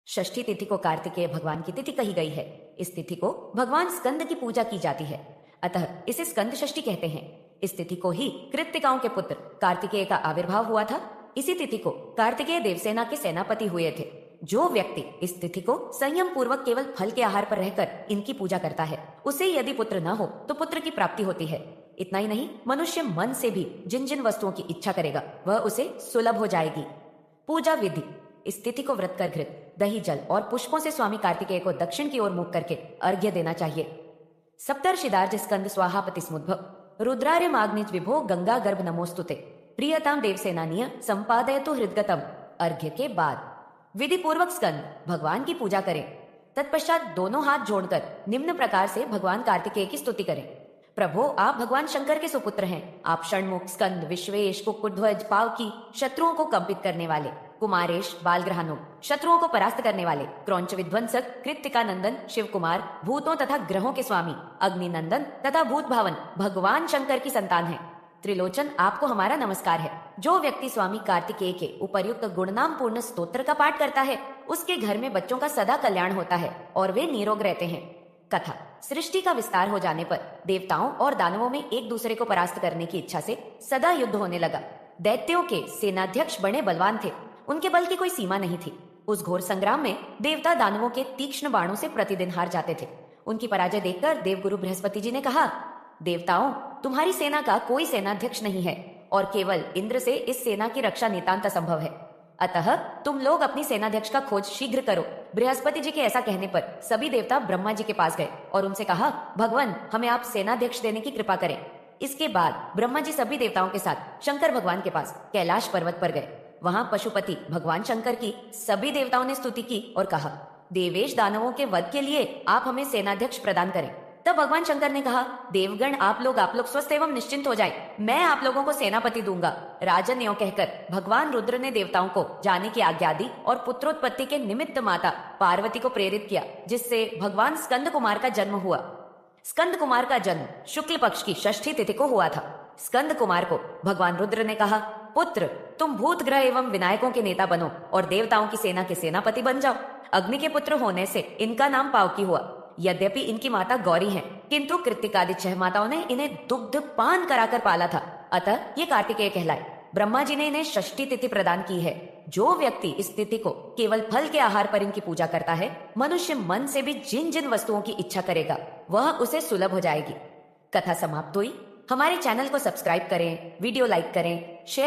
षष्ठी तिथि को कार्तिकेय भगवान की तिथि कही गई है। इस तिथि को भगवान स्कंद की पूजा की जाती है, अतः इसे स्कंद षष्ठी कहते हैं। इस तिथि को ही कृत्तिकाओं के पुत्र कार्तिकेय का आविर्भाव हुआ था। इसी तिथि को कार्तिकेय देवसेना के सेनापति हुए थे। जो व्यक्ति इस तिथि को संयम पूर्वक केवल फल के आहार पर रहकर इनकी पूजा करता है, उसे यदि पुत्र न हो तो पुत्र की प्राप्ति होती है। इतना ही नहीं, मनुष्य मन से भी जिन जिन वस्तुओं की इच्छा करेगा वह उसे सुलभ हो जाएगी। पूजा विधि। इस तिथि को व्रत कर घृत, दही, जल और पुष्पों से स्वामी कार्तिकेय को दक्षिण की ओर मुख करके अर्घ्य देना चाहिए। सप्तर्षिदार्ज स्कंद स्वाहापति स्मुद्भव रुद्रार्यमाग्निज विभो गंगा गर्भ नमोस्तुते प्रियताम देवसेनानीय संपादयतु हृदगतम। अर्घ्य के बाद विधि पूर्वक स्कंद भगवान की पूजा करें। तत्पश्चात दोनों हाथ जोड़कर निम्न प्रकार से भगवान कार्तिकेय की स्तुति करें। प्रभो, आप भगवान शंकर के सुपुत्र हैं। आप षण्मुख, स्कंद, विश्वेश, कुक्कुटध्वज, पावकी, शत्रुओं को कंपित करने वाले, कुमारेश, बालग्रहानु, शत्रुओं को परास्त करने वाले, क्रौंच विध्वंसक, कृत्तिका नंदन, शिव कुमार, भूतों तथा ग्रहों के स्वामी, अग्नि नंदन तथा भूत भावन भगवान शंकर की संतान है। त्रिलोचन, आपको हमारा नमस्कार है। जो व्यक्ति स्वामी कार्तिकेय के उपर्युक्त गुणनाम पूर्ण स्तोत्र का पाठ करता है, उसके घर में बच्चों का सदा कल्याण होता है और वे निरोग रहते हैं। कथा। सृष्टि का विस्तार हो जाने पर देवताओं और दानवों में एक दूसरे को परास्त करने की इच्छा से सदा युद्ध होने लगा। दैत्यों के सेनाध्यक्ष बड़े बलवान थे, उनके बल की कोई सीमा नहीं थी। उस घोर संग्राम में देवता दानवों के तीक्ष्ण बाणों से प्रतिदिन हार जाते थे। उनकी पराजय देखकर देवगुरु बृहस्पति जी ने कहा, देवताओं, तुम्हारी सेना का कोई सेनाध्यक्ष नहीं है और केवल इंद्र से इस सेना की रक्षा नितांत असंभव है। अतः तुम लोग अपनी सेनाध्यक्ष का खोज शीघ्र करो। बृहस्पति जी के ऐसा कहने पर सभी देवता ब्रह्मा जी के पास गए और उनसे कहा, भगवान, हमें आप सेनाध्यक्ष देने की कृपा करें। इसके बाद ब्रह्मा जी सभी देवताओं के साथ शंकर भगवान के पास कैलाश पर्वत पर गए। वहां पशुपति भगवान शंकर की सभी देवताओं ने स्तुति की और कहा, देवेश, दानवों के वध के लिए आप हमें सेनाध्यक्ष प्रदान करें। तब भगवान शंकर ने कहा, देवगण, आप लोग स्वस्थ एवं निश्चिंत हो जाएं। मैं आप लोगों को सेनापति दूंगा। राजन, यों कहकर भगवान रुद्र ने देवताओं को जाने की आज्ञा दी और पुत्रोत्पत्ति के निमित्त माता पार्वती को प्रेरित किया, जिससे भगवान स्कंद कुमार का जन्म हुआ। स्कंद कुमार का जन्म शुक्ल पक्ष की षष्ठी तिथि को हुआ था। स्कंद कुमार को भगवान रुद्र ने कहा, पुत्र, तुम भूत ग्रह एवं विनायकों के नेता बनो और देवताओं की सेना के सेनापति बन जाओ। अग्नि के पुत्र होने से इनका नाम पावकी हुआ। यद्यपि इनकी माता गौरी हैं, किंतु कृत्तिकादि 6 माताओं ने इन्हें दुग्ध पान कराकर पाला था, अतः ये कार्तिकेय कहलाए। ब्रह्मा जी ने इन्हें षष्ठी तिथि प्रदान की है। जो व्यक्ति इस तिथि को केवल फल के आहार पर इनकी पूजा करता है, मनुष्य मन से भी जिन जिन वस्तुओं की इच्छा करेगा वह उसे सुलभ हो जाएगी। कथा समाप्त हुई। हमारे चैनल को सब्सक्राइब करें, वीडियो लाइक करें, शेयर